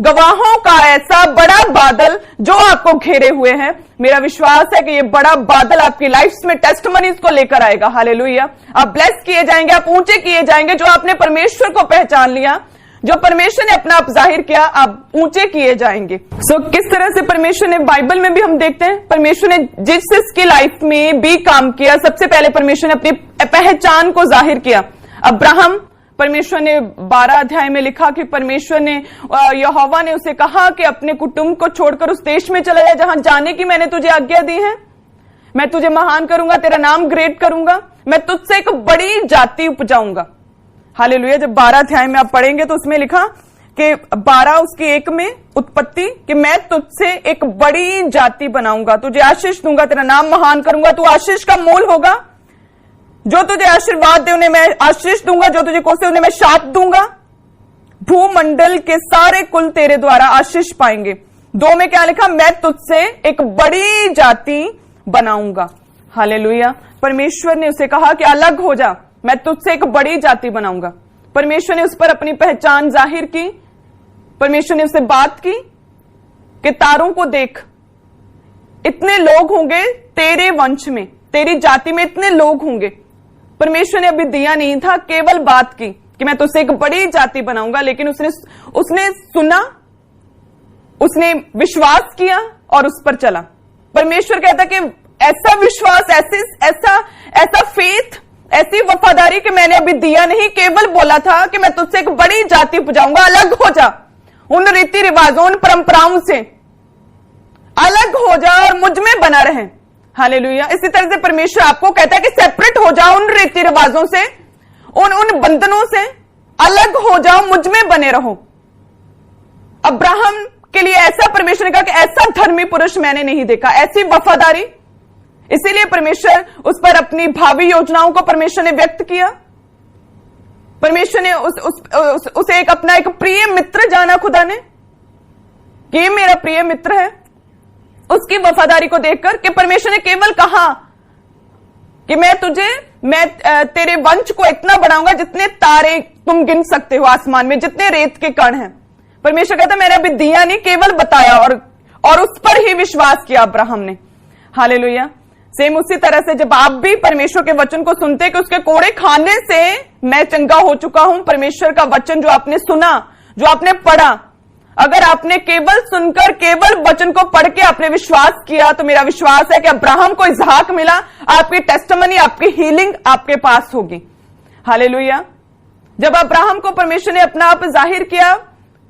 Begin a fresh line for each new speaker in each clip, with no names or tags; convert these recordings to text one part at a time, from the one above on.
गवाहों का ऐसा बड़ा बादल जो आपको घेरे हुए हैं। मेरा विश्वास है कि ये बड़ा बादल आपकी लाइफ में टेस्टिमनीज को लेकर आएगा। हालेलुया। आप ब्लेस किए जाएंगे, आप ऊंचे किए जाएंगे। जो आपने परमेश्वर को पहचान लिया, जो परमेश्वर ने अपना आप जाहिर किया, आप ऊंचे किए जाएंगे। किस तरह से परमेश्वर ने, बाइबल में भी हम देखते हैं परमेश्वर ने जिसकी लाइफ में भी काम किया, सबसे पहले परमेश्वर ने अपनी पहचान को जाहिर किया। अब्राहम, परमेश्वर ने 12 अध्याय में लिखा कि परमेश्वर ने, यहोवा ने उसे कहा कि अपने कुटुंब को छोड़कर उस देश में चला जाए जहां जाने की मैंने तुझे आज्ञा दी है। मैं तुझे महान करूंगा, तेरा नाम ग्रेट करूंगा, मैं तुझसे एक बड़ी जाति उपजाऊंगा। हालेलुया। जब 12 अध्याय में आप पढ़ेंगे तो उसमें लिखा कि 12 उसके 1 में उत्पत्ति कि मैं तुझसे एक बड़ी जाति बनाऊंगा, तुझे आशीष दूंगा, तेरा नाम महान करूंगा, तू आशीष का मूल होगा। जो तुझे आशीर्वाद दे उन्हें मैं आशीष दूंगा, जो तुझे कोसे उन्हें मैं शाप दूंगा। भूमंडल के सारे कुल तेरे द्वारा आशीष पाएंगे। 2 में क्या लिखा? मैं तुझसे एक बड़ी जाति बनाऊंगा। हालेलुया। परमेश्वर ने उसे कहा कि अलग हो जा, मैं तुझसे एक बड़ी जाति बनाऊंगा। परमेश्वर ने उस पर अपनी पहचान जाहिर की। परमेश्वर ने उससे बात की कि तारों को देख, इतने लोग होंगे तेरे वंश में, तेरी जाति में इतने लोग होंगे। परमेश्वर ने अभी दिया नहीं था, केवल बात की कि मैं तुझसे एक बड़ी जाति बनाऊंगा। लेकिन उसने सुना, उसने विश्वास किया और उस पर चला। परमेश्वर कहता कि ऐसा विश्वास, ऐसा फेथ, ऐसी वफादारी कि मैंने अभी दिया नहीं, केवल बोला था कि मैं तुझसे एक बड़ी जाति उपजाऊंगा। अलग हो जा उन रीति रिवाजों, उन परंपराओं से, अलग हो जा और मुझ में बना रहे। हालेलुया। इसी तरह से परमेश्वर आपको कहता है कि सेपरेट हो जाओ उन रीति रिवाजों से, उन बंधनों से, अलग हो जाओ, मुझ में बने रहो। अब्राहम के लिए ऐसा परमेश्वर ने कहा कि ऐसा धर्मी पुरुष मैंने नहीं देखा, ऐसी वफादारी। इसीलिए परमेश्वर उस पर अपनी भावी योजनाओं को परमेश्वर ने व्यक्त किया। परमेश्वर ने उसे अपना एक प्रिय मित्र जाना खुदा ने, कि ये मेरा प्रिय मित्र है। उसकी वफादारी को देखकर कि परमेश्वर ने केवल कहा कि मैं तेरे वंश को इतना बढ़ाऊंगा जितने तारे तुम गिन सकते हो आसमान में, जितने रेत के कण हैं। परमेश्वर कहता मैंने अभी दिया नहीं, केवल बताया और उस पर ही विश्वास किया अब्राहम ने। हालेलुया। सेम उसी तरह से जब आप भी परमेश्वर के वचन को सुनते कि उसके कोड़े खाने से मैं चंगा हो चुका हूं, परमेश्वर का वचन जो आपने सुना, जो आपने पढ़ा, अगर आपने केवल सुनकर, केवल वचन को पढ़ के आपने विश्वास किया, तो मेरा विश्वास है कि अब्राहम को इसहाक मिला। आपकी टेस्टिमनी, आपकी हीलिंग आपके पास होगी। हालेलुया। जब अब्राहम को परमेश्वर ने अपना आप जाहिर किया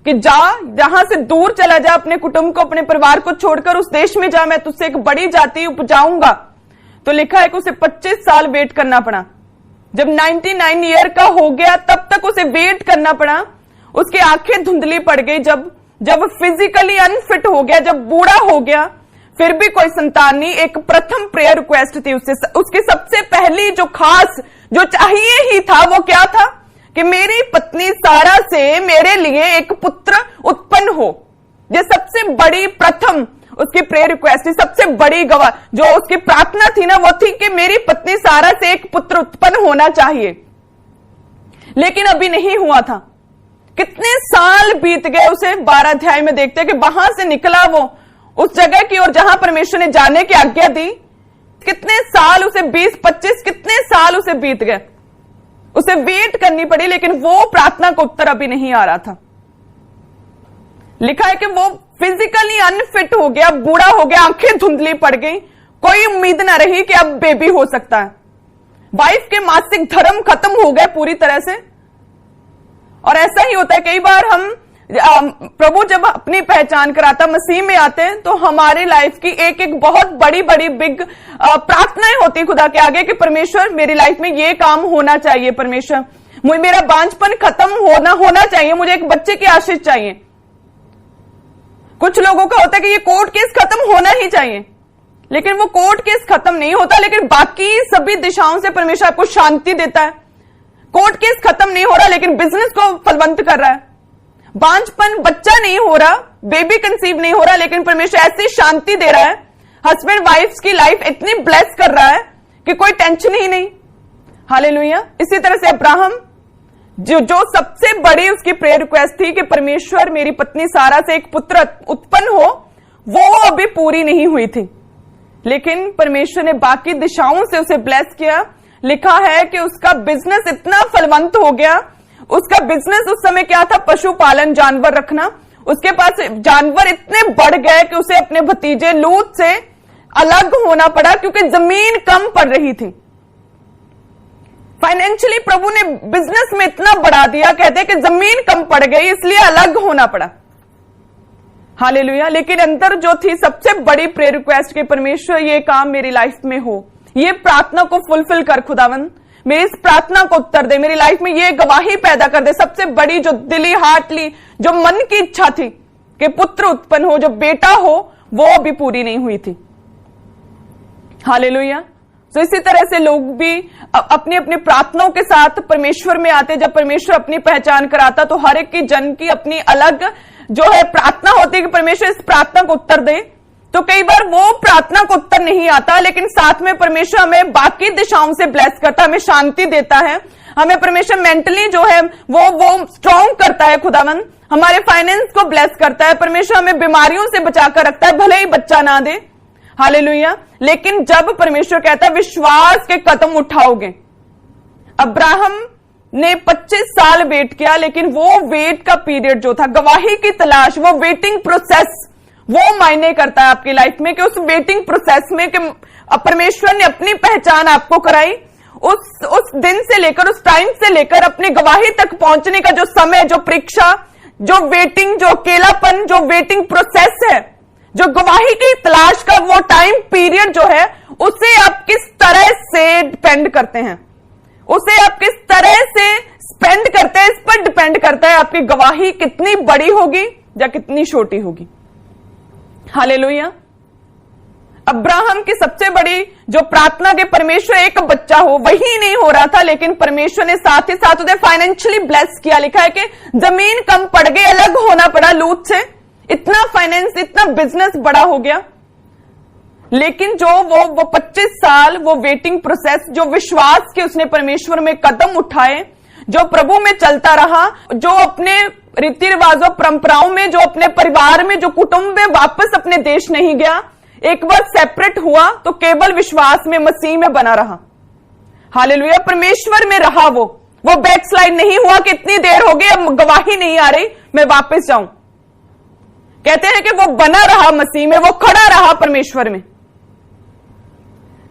कि जहां से दूर चला जा, अपने कुटुंब को, अपने परिवार को छोड़कर उस देश में जा, मैं तुझसे एक बड़ी जाति उपजाऊंगा, तो लिखा है कि उसे 25 साल वेट करना पड़ा। जब 99 ईयर का हो गया तब तक उसे वेट करना पड़ा। उसकी आंखें धुंधली पड़ गई, जब फिजिकली अनफिट हो गया, जब बूढ़ा हो गया, फिर भी कोई संतान नहीं। एक प्रथम प्रेयर रिक्वेस्ट थी उसकी सबसे पहली, जो खास, जो चाहिए ही था, वो क्या था कि मेरी पत्नी सारा से मेरे लिए एक पुत्र उत्पन्न हो। ये सबसे बड़ी प्रथम उसकी प्रेयर रिक्वेस्ट थी, सबसे बड़ी गवाह जो उसकी प्रार्थना थी ना, वो थी कि मेरी पत्नी सारा से एक पुत्र उत्पन्न होना चाहिए। लेकिन अभी नहीं हुआ था। कितने साल बीत गए, उसे 12 अध्याय में देखते हैं कि वहां से निकला वो उस जगह की ओर जहां परमेश्वर ने जाने की आज्ञा दी। कितने साल उसे, 20-25 कितने साल उसे बीत गए। उसे वेट करनी पड़ी, लेकिन वो प्रार्थना का उत्तर अभी नहीं आ रहा था। लिखा है कि वो फिजिकली अनफिट हो गया, बूढ़ा हो गया, आंखें धुंधली पड़ गई, कोई उम्मीद ना रही कि अब बेबी हो सकता है। वाइफ के मासिक धर्म खत्म हो गए पूरी तरह से। और ऐसा ही होता है कई बार, हम प्रभु जब अपनी पहचान कराता, मसीह में आते हैं, तो हमारी लाइफ की एक बहुत बड़ी बिग प्रार्थनाएं होती खुदा के आगे कि परमेश्वर मेरी लाइफ में ये काम होना चाहिए, परमेश्वर मेरा बांझपन खत्म होना चाहिए, मुझे एक बच्चे की आशीष चाहिए। कुछ लोगों का होता है कि ये कोर्ट केस खत्म होना ही चाहिए, लेकिन वो कोर्ट केस खत्म नहीं होता, लेकिन बाकी सभी दिशाओं से परमेश्वर आपको शांति देता है। कोर्ट केस खत्म नहीं हो रहा, लेकिन बिजनेस को फलवंत कर रहा है। बांझपन, बच्चा नहीं हो रहा, बेबी कंसीव नहीं हो रहा, लेकिन परमेश्वर ऐसी शांति दे रहा है। हस्बैंड वाइफ की लाइफ इतनी ब्लेस कर रहा है कि कोई टेंशन ही नहीं। हालेलुया। इसी तरह से अब्राहम जो सबसे बड़ी उसकी प्रेयर रिक्वेस्ट थी कि परमेश्वर मेरी पत्नी सारा से एक पुत्र उत्पन्न हो, वो अभी पूरी नहीं हुई थी। लेकिन परमेश्वर ने बाकी दिशाओं से उसे ब्लेस किया। लिखा है कि उसका बिजनेस इतना फलवंत हो गया। उसका बिजनेस उस समय क्या था? पशुपालन, जानवर रखना। उसके पास जानवर इतने बढ़ गए कि उसे अपने भतीजे लूत से अलग होना पड़ा, क्योंकि जमीन कम पड़ रही थी। फाइनेंशियली प्रभु ने बिजनेस में इतना बढ़ा दिया, कहते कि जमीन कम पड़ गई, इसलिए अलग होना पड़ा। हालेलुया। लेकिन अंदर जो थी सबसे बड़ी प्रेयर रिक्वेस्ट कि परमेश्वर ये काम मेरी लाइफ में हो, ये प्रार्थना को फुलफिल कर खुदावन, मेरी इस प्रार्थना को उत्तर दे, मेरी लाइफ में ये गवाही पैदा कर दे। सबसे बड़ी जो दिली हार्टली जो मन की इच्छा थी कि पुत्र उत्पन्न हो, जो बेटा हो, वो अभी पूरी नहीं हुई थी। हालेलुया। तो इसी तरह से लोग भी अपनी अपनी प्रार्थनाओं के साथ परमेश्वर में आते। जब परमेश्वर अपनी पहचान कराता तो हर एक की जन की अपनी अलग जो है प्रार्थना होती है कि परमेश्वर इस प्रार्थना को उत्तर दे। तो कई बार वो प्रार्थना को उत्तर नहीं आता, लेकिन साथ में परमेश्वर हमें बाकी दिशाओं से ब्लेस करता है, हमें शांति देता है, हमें परमेश्वर मेंटली जो है वो स्ट्रांग करता है खुदावन, हमारे फाइनेंस को ब्लेस करता है, परमेश्वर हमें बीमारियों से बचाकर रखता है, भले ही बच्चा ना दे। हालेलुया। लेकिन जब परमेश्वर कहता है विश्वास के कदम उठाओगे। अब्राहम ने 25 साल वेट किया, लेकिन वो वेट का पीरियड जो था, गवाही की तलाश, वो वेटिंग प्रोसेस, वो मायने करता है आपकी लाइफ में कि उस वेटिंग प्रोसेस में कि परमेश्वर ने अपनी पहचान आपको कराई। उस दिन से लेकर, उस टाइम से लेकर अपनी गवाही तक पहुंचने का जो समय, जो परीक्षा, जो वेटिंग, जो अकेलापन, जो वेटिंग प्रोसेस है, जो गवाही की तलाश का वो टाइम पीरियड जो है, उसे आप किस तरह से डिपेंड करते हैं, उसे आप किस तरह से स्पेंड करते हैं, इस पर डिपेंड करता है आपकी गवाही कितनी बड़ी होगी या कितनी छोटी होगी। हालेलुया। अब्राहम की सबसे बड़ी जो प्रार्थना के परमेश्वर एक बच्चा हो, वही नहीं हो रहा था, लेकिन परमेश्वर ने साथ ही साथ उसे फाइनेंशियली ब्लेस किया। लिखा है कि जमीन कम पड़ गई, अलग होना पड़ा लूत से, इतना फाइनेंस, इतना बिजनेस बड़ा हो गया। लेकिन जो वो 25 साल वो वेटिंग प्रोसेस, जो विश्वास के उसने परमेश्वर में कदम उठाए, जो प्रभु में चलता रहा, जो अपने रीति रिवाजों, परंपराओं में, जो अपने परिवार में, जो कुटुंब में वापस अपने देश नहीं गया, एक बार सेपरेट हुआ तो केवल विश्वास में, मसीह में बना रहा। हालेलुया। परमेश्वर में रहा, वो बैकस्लाइड नहीं हुआ कि इतनी देर हो गई, अब गवाही नहीं आ रही, मैं वापस जाऊं। कहते हैं कि वो बना रहा मसीह में, वो खड़ा रहा परमेश्वर में।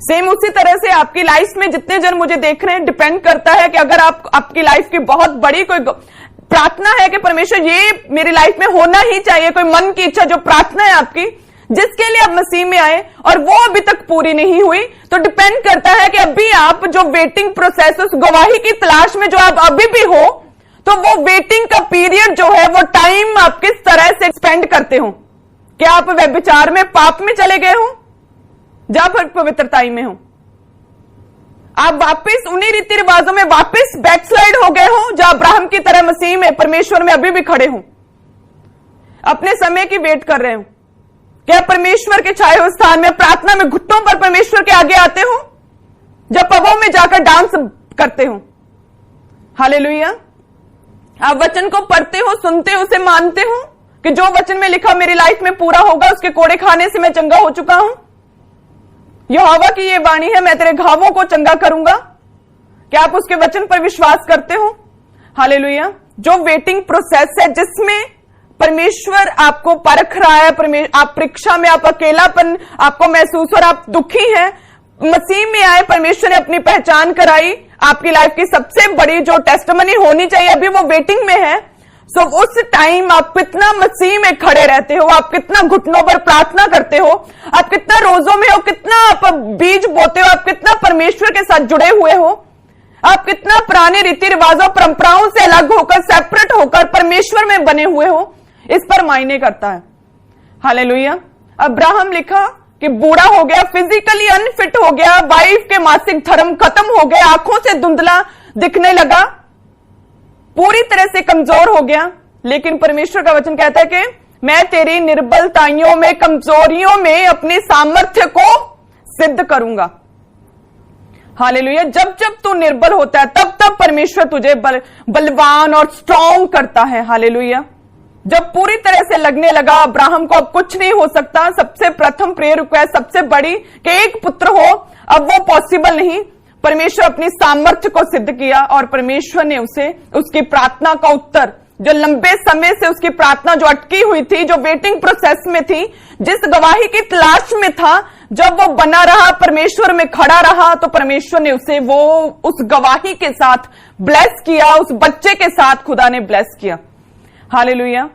सेम उसी तरह से आपकी लाइफ में जितने जन मुझे देख रहे हैं, डिपेंड करता है कि अगर आपकी लाइफ की बहुत बड़ी कोई प्रार्थना है कि परमेश्वर ये मेरी लाइफ में होना ही चाहिए, कोई मन की इच्छा, जो प्रार्थना है आपकी, जिसके लिए आप मसीह में आए और वो अभी तक पूरी नहीं हुई, तो डिपेंड करता है कि अभी आप जो वेटिंग प्रोसेस, उस गवाही की तलाश में जो आप अभी भी हो, तो वो वेटिंग का पीरियड जो है, वो टाइम आप किस तरह से स्पेंड करते हो। क्या आप व्यभिचार में, पाप में चले गए हो, या फिर पवित्रताई में हो? आप वापस उन्हीं रीति रिवाजों में वापस बैकस्लाइड हो गए हो, जो अब्राहम की तरह मसीह में, परमेश्वर में अभी भी खड़े हो, अपने समय की वेट कर रहे हो? क्या परमेश्वर के छाए हुए स्थान में, प्रार्थना में, घुटनों पर परमेश्वर के आगे आते हो, जब पबों में जाकर डांस करते हो? हालेलुया। आप वचन को पढ़ते हो, सुनते हो, उसे मानते हो कि जो वचन में लिखा मेरी लाइफ में पूरा होगा, उसके कोड़े खाने से मैं चंगा हो चुका हूं। यहोवा की ये वाणी है, मैं तेरे घावों को चंगा करूंगा। क्या आप उसके वचन पर विश्वास करते हो? हालेलुया। जो वेटिंग प्रोसेस है, जिसमें परमेश्वर आपको परख रहा है, आप परीक्षा में, आप अकेलापन आपको महसूस और आप दुखी हैं, मसीह में आए, परमेश्वर ने अपनी पहचान कराई, आपकी लाइफ की सबसे बड़ी जो टेस्टिमनी होनी चाहिए, अभी वो वेटिंग में है। सो उस टाइम आप कितना मसीह में खड़े रहते हो, आप कितना घुटनों पर प्रार्थना करते हो, आप कितना रोजों में हो, कितना आप बीज बोते हो, आप कितना परमेश्वर के साथ जुड़े हुए हो, आप कितना पुराने रीति रिवाजों, परंपराओं से अलग होकर, सेपरेट होकर परमेश्वर में बने हुए हो, इस पर मायने करता है। हालेलुया। अब्राहम लिखा कि बूढ़ा हो गया, फिजिकली अनफिट हो गया, वाइफ के मासिक धर्म खत्म हो गए, आंखों से धुंधला दिखने लगा, पूरी तरह से कमजोर हो गया। लेकिन परमेश्वर का वचन कहता है कि मैं तेरी निर्बलताइयों में, कमजोरियों में अपनी सामर्थ्य को सिद्ध करूंगा। हालेलुया। जब जब तू निर्बल होता है तब तब परमेश्वर तुझे बलवान और स्ट्रांग करता है। हालेलुया। जब पूरी तरह से लगने लगा अब्राहम को अब कुछ नहीं हो सकता, सबसे प्रथम प्रेयर रिक्वेस्ट सबसे बड़ी कि एक पुत्र हो, अब वो पॉसिबल नहीं। परमेश्वर अपनी सामर्थ्य को सिद्ध किया और परमेश्वर ने उसे उसकी प्रार्थना का उत्तर, जो लंबे समय से उसकी प्रार्थना जो अटकी हुई थी, जो वेटिंग प्रोसेस में थी, जिस गवाही की तलाश में था, जब वो बना रहा, परमेश्वर में खड़ा रहा, तो परमेश्वर ने उसे वो उस गवाही के साथ ब्लेस किया, उस बच्चे के साथ खुदा ने ब्लेस किया। हालेलुया।